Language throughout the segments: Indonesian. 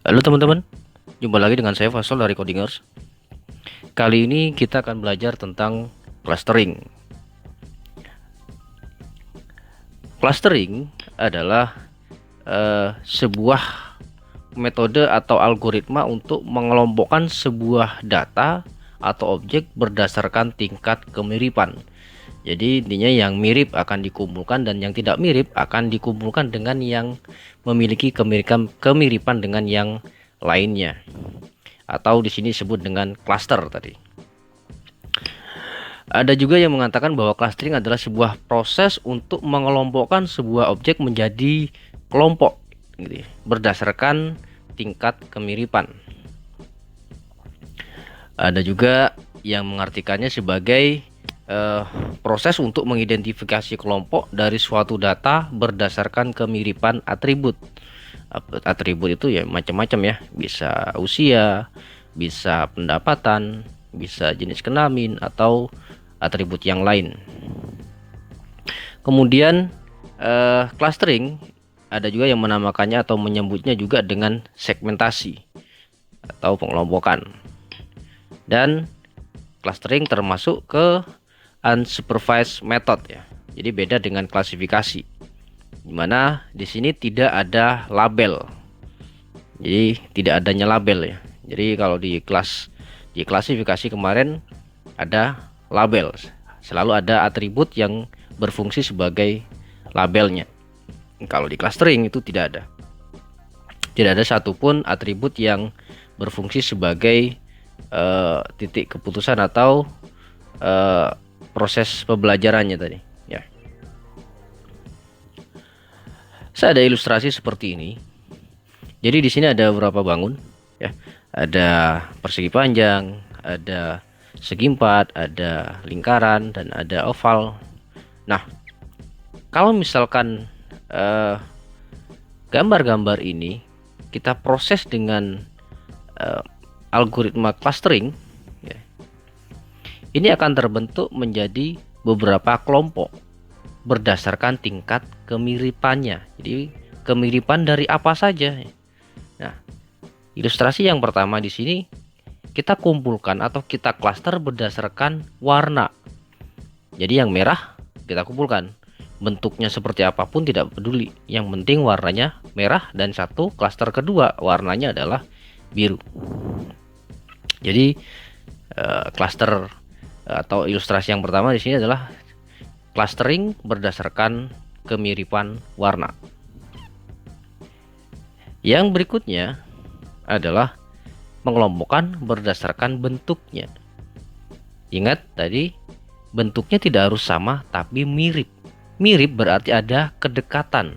Halo teman-teman, jumpa lagi dengan saya Fasol dari Codingers. Kali ini kita akan belajar tentang clustering. Clustering adalah sebuah metode atau algoritma untuk mengelompokkan sebuah data atau objek berdasarkan tingkat kemiripan. Jadi intinya yang mirip akan dikumpulkan dan yang tidak mirip akan dikumpulkan dengan yang memiliki kemiripan dengan yang lainnya. Atau di sini disebut dengan cluster tadi. Ada juga yang mengatakan bahwa clustering adalah sebuah proses untuk mengelompokkan sebuah objek menjadi kelompok gitu ya, berdasarkan tingkat kemiripan. Ada juga yang mengartikannya sebagai proses untuk mengidentifikasi kelompok dari suatu data berdasarkan kemiripan atribut. Atribut itu ya macam-macam ya, bisa usia, bisa pendapatan, bisa jenis kelamin atau atribut yang lain. Kemudian clustering ada juga yang menamakannya atau menyebutnya juga dengan segmentasi atau pengelompokan. Dan clustering termasuk ke unsupervised method ya. Jadi beda dengan klasifikasi. Dimana di sini tidak ada label. Jadi tidak adanya label ya. Jadi kalau di klasifikasi kemarin ada label, selalu ada atribut yang berfungsi sebagai labelnya. Kalau di clustering itu tidak ada satupun atribut yang berfungsi sebagai titik keputusan atau proses pembelajarannya tadi ya. Saya ada ilustrasi seperti ini. Jadi di sini ada beberapa bangun ya. Ada persegi panjang, ada segi empat, ada lingkaran, dan ada oval. Nah, kalau misalkan gambar-gambar ini kita proses dengan algoritma clustering ya, ini akan terbentuk menjadi beberapa kelompok berdasarkan tingkat kemiripannya. Jadi kemiripan dari apa saja. Nah, ilustrasi yang pertama di sini kita kumpulkan atau kita klaster berdasarkan warna. Jadi yang merah kita kumpulkan. Bentuknya seperti apapun tidak peduli. Yang penting warnanya merah, dan satu klaster kedua warnanya adalah biru. Jadi klaster atau ilustrasi yang pertama di sini adalah clustering berdasarkan kemiripan warna. Yang berikutnya adalah pengelompokan berdasarkan bentuknya. Ingat tadi bentuknya tidak harus sama tapi mirip. Mirip berarti ada kedekatan.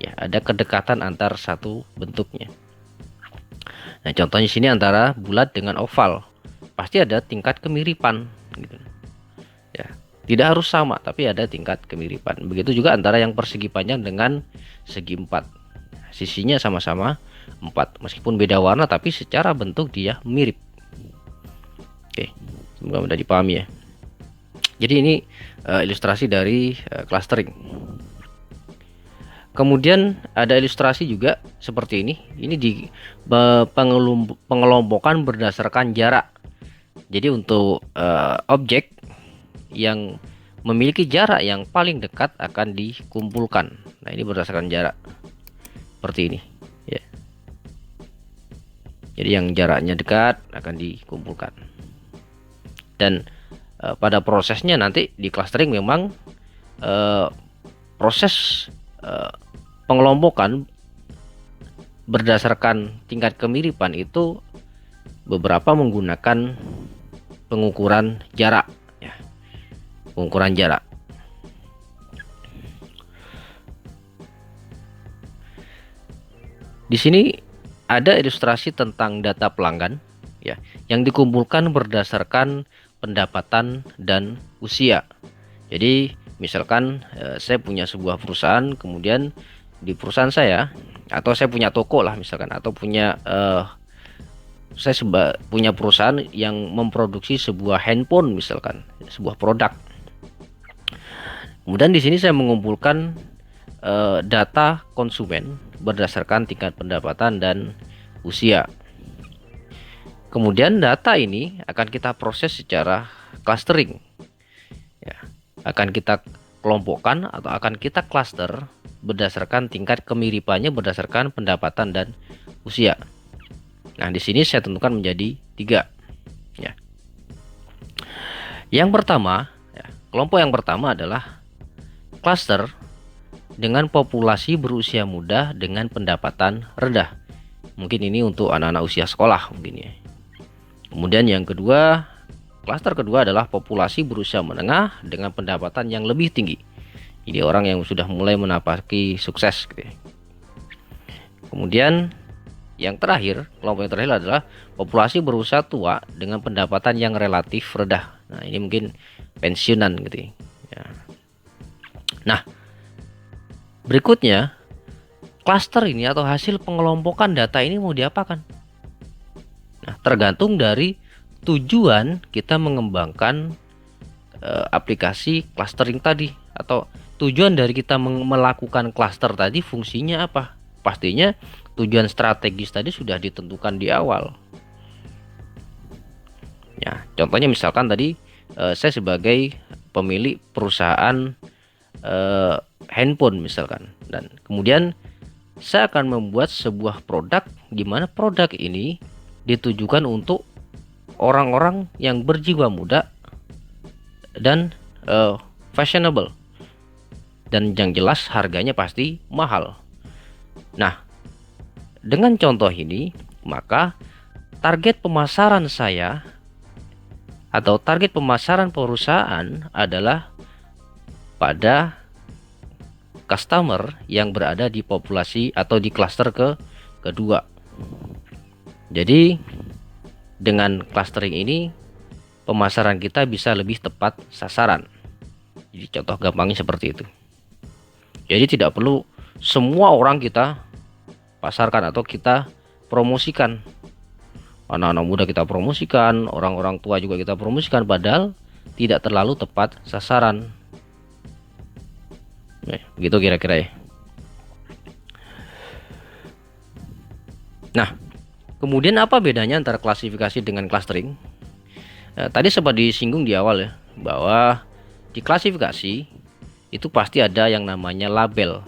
Ya, ada kedekatan antar satu bentuknya. Nah, contohnya sini antara bulat dengan oval. Pasti ada tingkat kemiripan gitu. Ya, tidak harus sama tapi ada tingkat kemiripan. Begitu juga antara yang persegi panjang dengan segi empat. Sisinya sama-sama 4, meskipun beda warna tapi secara bentuk dia mirip. Oke, semoga mudah dipahami ya. Jadi ini ilustrasi dari clustering. Kemudian ada ilustrasi juga seperti ini. Ini di pengelompokan berdasarkan jarak. Jadi untuk objek yang memiliki jarak yang paling dekat akan dikumpulkan. Nah, ini berdasarkan jarak. Seperti ini ya. Jadi yang jaraknya dekat akan dikumpulkan. Dan pada prosesnya nanti di clustering memang proses pengelompokan berdasarkan tingkat kemiripan itu beberapa menggunakan pengukuran jarak ya. Pengukuran jarak. Di sini ada ilustrasi tentang data pelanggan ya, yang dikumpulkan berdasarkan pendapatan dan usia. Jadi misalkan saya punya sebuah perusahaan, kemudian di perusahaan saya, atau saya punya toko lah misalkan, atau punya punya perusahaan yang memproduksi sebuah handphone misalkan, sebuah produk. Kemudian di sini saya mengumpulkan data konsumen berdasarkan tingkat pendapatan dan usia. Kemudian data ini akan kita proses secara clustering. Ya, akan kita kelompokkan atau akan kita cluster berdasarkan tingkat kemiripannya berdasarkan pendapatan dan usia. Nah, di sini saya tentukan menjadi 3. Ya. Yang pertama, ya, kelompok yang pertama adalah cluster dengan populasi berusia muda dengan pendapatan rendah. Mungkin ini untuk anak-anak usia sekolah mungkin ya. Kemudian yang kedua, klaster kedua adalah populasi berusia menengah dengan pendapatan yang lebih tinggi. Jadi orang yang sudah mulai menapaki sukses gitu ya. Kemudian yang terakhir, kelompok yang terakhir adalah populasi berusia tua dengan pendapatan yang relatif rendah. Nah, ini mungkin pensiunan gitu ya. Nah, berikutnya klaster ini atau hasil pengelompokan data ini mau diapakan? Nah, tergantung dari tujuan kita mengembangkan aplikasi clustering tadi, atau tujuan dari kita melakukan cluster tadi fungsinya apa. Pastinya tujuan strategis tadi sudah ditentukan di awal. Ya, contohnya misalkan tadi saya sebagai pemilik perusahaan handphone misalkan, dan kemudian saya akan membuat sebuah produk di mana produk ini ditujukan untuk orang-orang yang berjiwa muda dan fashionable, dan yang jelas harganya pasti mahal. Nah, dengan contoh ini maka target pemasaran saya atau target pemasaran perusahaan adalah pada customer yang berada di populasi atau di klaster kedua. Jadi dengan clustering ini pemasaran kita bisa lebih tepat sasaran. Jadi contoh gampangnya seperti itu. Jadi tidak perlu semua orang kita pasarkan atau kita promosikan. Anak-anak muda kita promosikan, orang-orang tua juga kita promosikan, padahal tidak terlalu tepat sasaran. Nah, begitu kira-kira ya. Nah, kemudian apa bedanya antara klasifikasi dengan clustering? Tadi sempat disinggung di awal ya, bahwa di klasifikasi itu pasti ada yang namanya label.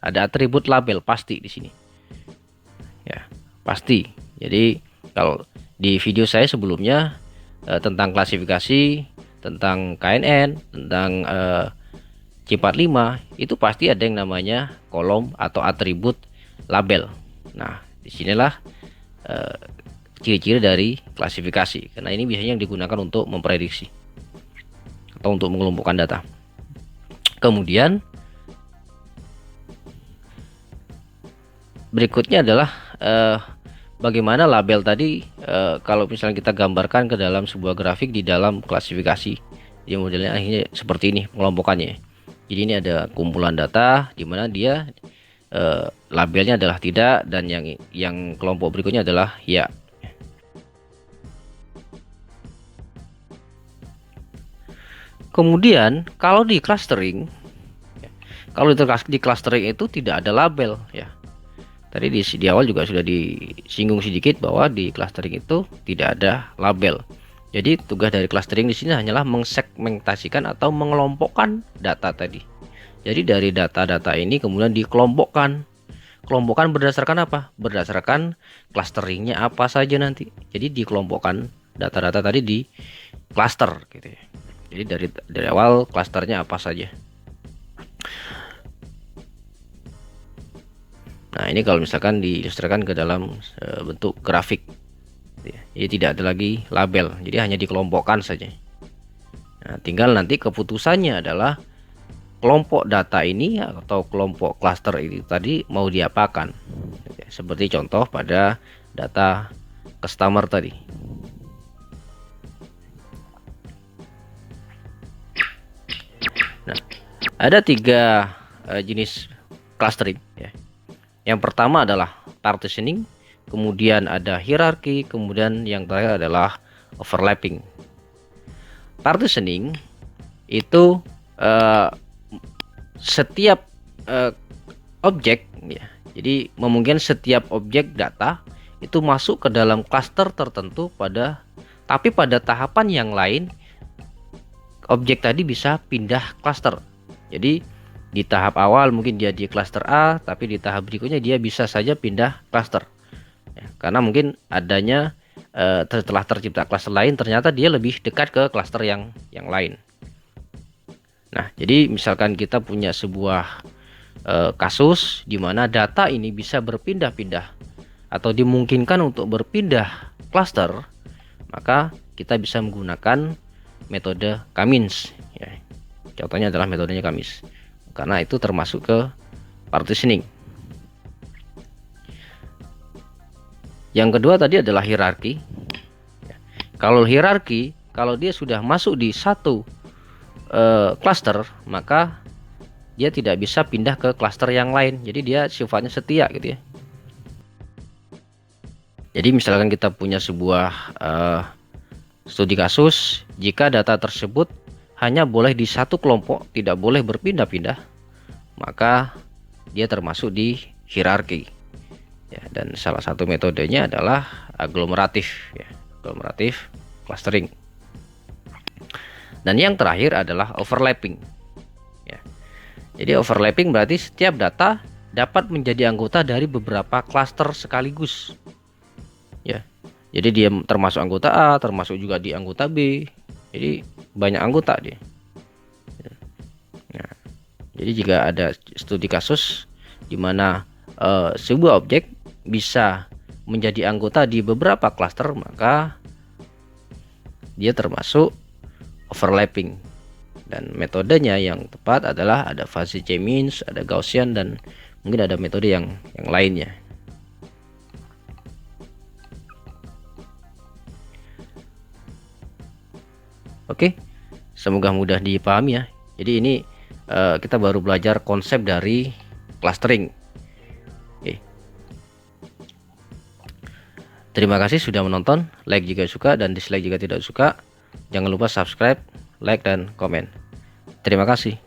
Ada atribut label pasti di sini. Ya, pasti. Jadi kalau di video saya sebelumnya tentang klasifikasi, tentang KNN, tentang C45, itu pasti ada yang namanya kolom atau atribut label. Nah, disinilah ciri-ciri dari klasifikasi, karena ini biasanya yang digunakan untuk memprediksi atau untuk mengelompokkan data. Kemudian berikutnya adalah bagaimana label tadi kalau misalnya kita gambarkan ke dalam sebuah grafik di dalam klasifikasi. Jadi modelnya akhirnya seperti ini pengelompokannya. Jadi ini ada kumpulan data di mana dia labelnya adalah tidak, dan yang kelompok berikutnya adalah ya. Kemudian kalau di clustering, di clustering itu tidak ada label ya. Tadi di awal juga sudah disinggung sedikit bahwa di clustering itu tidak ada label. Jadi tugas dari clustering di sini hanyalah mengsegmentasikan atau mengelompokkan data tadi. Jadi dari data-data ini kemudian dikelompokkan. Kelompokkan berdasarkan apa? Berdasarkan clusteringnya apa saja nanti. Jadi dikelompokkan data-data tadi di cluster gitu ya. Jadi dari awal clusternya apa saja. Nah, ini kalau misalkan diilustrasikan ke dalam bentuk grafik. Jadi tidak ada lagi label. Jadi hanya dikelompokkan saja. Nah, tinggal nanti keputusannya adalah kelompok data ini atau kelompok cluster ini tadi mau diapakan. Seperti contoh pada data customer tadi. Nah, ada 3 jenis clustering ya. Yang pertama adalah partitioning, kemudian ada hierarki, kemudian yang terakhir adalah overlapping. Partitioning itu setiap objek ya. Jadi memungkinkan setiap objek data itu masuk ke dalam klaster tertentu tapi pada tahapan yang lain objek tadi bisa pindah klaster. Jadi di tahap awal mungkin dia di klaster A, tapi di tahap berikutnya dia bisa saja pindah klaster. Ya, karena mungkin adanya setelah tercipta klaster lain ternyata dia lebih dekat ke klaster yang lain. Nah, jadi misalkan kita punya sebuah kasus di mana data ini bisa berpindah-pindah atau dimungkinkan untuk berpindah klaster, maka kita bisa menggunakan metode K-means ya. Contohnya adalah metodenya K-means karena itu termasuk ke partitioning. Yang kedua tadi adalah hierarki ya. Kalau hierarki, kalau dia sudah masuk di satu cluster, maka dia tidak bisa pindah ke cluster yang lain. Jadi dia sifatnya setia gitu ya. Jadi misalkan kita punya sebuah studi kasus, jika data tersebut hanya boleh di satu kelompok, tidak boleh berpindah-pindah, maka dia termasuk di hierarki ya. Dan salah satu metodenya adalah aglomeratif ya, aglomeratif clustering. Dan yang terakhir adalah overlapping ya. Jadi overlapping berarti setiap data dapat menjadi anggota dari beberapa klaster sekaligus ya. Jadi dia termasuk anggota A, termasuk juga di anggota B. Jadi banyak anggota dia. Nah, jadi jika ada studi kasus di mana sebuah objek bisa menjadi anggota di beberapa klaster, maka dia termasuk overlapping. Dan metodenya yang tepat adalah ada fuzzy K-means, ada Gaussian, dan mungkin ada metode yang lainnya. Oke, semoga mudah dipahami ya. Jadi ini kita baru belajar konsep dari clustering. Oke. Terima kasih sudah menonton. Like jika suka dan dislike jika tidak suka. Jangan lupa subscribe, like, dan komen. Terima kasih.